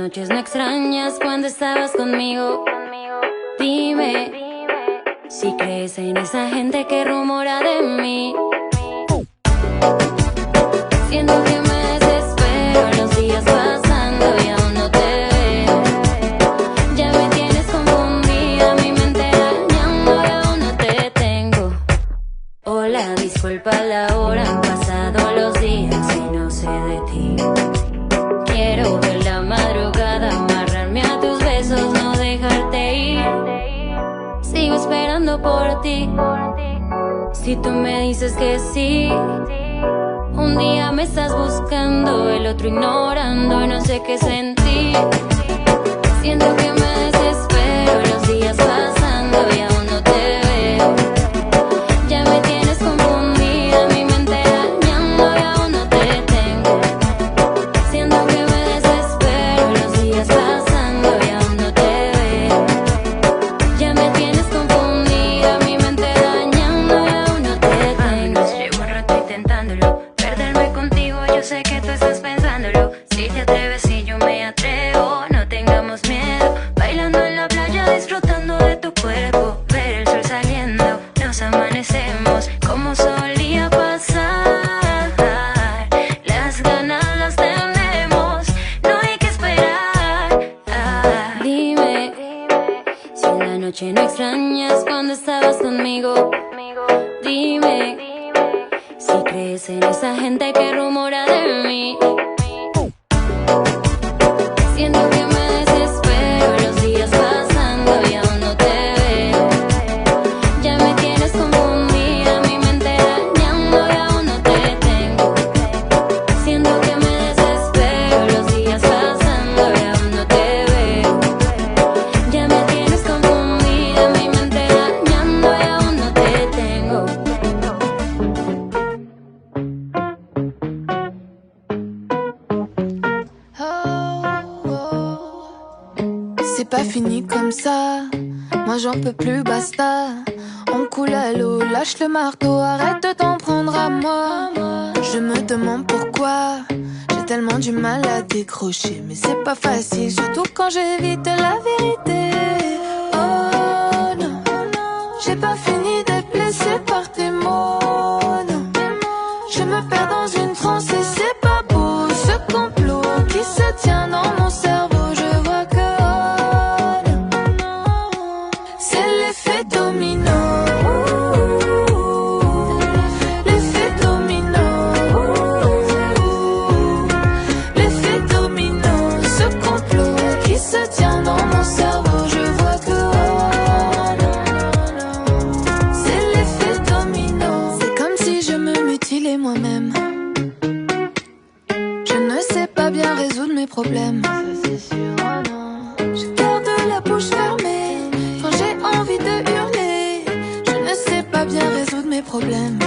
noches no extrañas cuando estabas conmigo. Dime si crees en esa gente que rumora de mí. Siento que me desespero, los días pasando y aún no te veo. Ya me tienes confundida, mi mente dañando y aún no te tengo. Hola, disculpa la hora, han pasado los días y no sé de ti. Quiero ver la madrugada, amarrarme a tus besos, no dejarte ir. Sigo esperando por ti. Si tú me dices que sí, un día me estás buscando, el otro ignorando, no sé qué sentir. Siento que me desespero, los días pasando y aún no te veo. Ya me tienes confundida, mi mente dañando y aún no te tengo. Siento que me desespero, los días pasando y aún no te veo. Ya me tienes confundida, mi mente dañando y aún no te tengo. Llevo un rato intentándolo, perderme contigo, yo sé que tú estás pensándolo. Si te atreves y yo me atrevo, no tengamos miedo. Bailando en la playa, disfrutando de tu cuerpo. Ver el sol saliendo, nos amanecemos como solía pasar. Las ganas las tenemos, no hay que esperar. Dime si en la noche no extrañas cuando estabas conmigo. Dime si crees en esa gente que rumora de mí. Siento que me desespero, los días pasando y aún no te veo. Ya me tienes confundida, mi mente dañando y aún no te tengo. Siento que me desespero, los días pasando y aún no te veo. Ya me tienes confundida, mi mente dañando y aún no te tengo. C'est pas fini comme ça, moi j'en peux plus, basta. On coule à l'eau, lâche le marteau, arrête de t'en prendre à moi. Je me demande pourquoi j'ai tellement du mal à décrocher, mais c'est pas facile, surtout quand j'évite la vérité. Oh non, j'ai pas fini d'être blessée par tes mots, non. Je me perds dans une transe et c'est pas beau, ce complot qui se tient dans mon cerveau. Je vois que l'effet domino, l'effet domino, l'effet domino, ce complot qui se tient dans mon cerveau. Je vois que c'est l'effet domino. C'est comme si je me mutilais moi-même. Je ne sais pas bien résoudre mes problèmes. Je garde la bouche fermée quand j'ai envie de hurler. Je ne sais pas bien résoudre mes problèmes.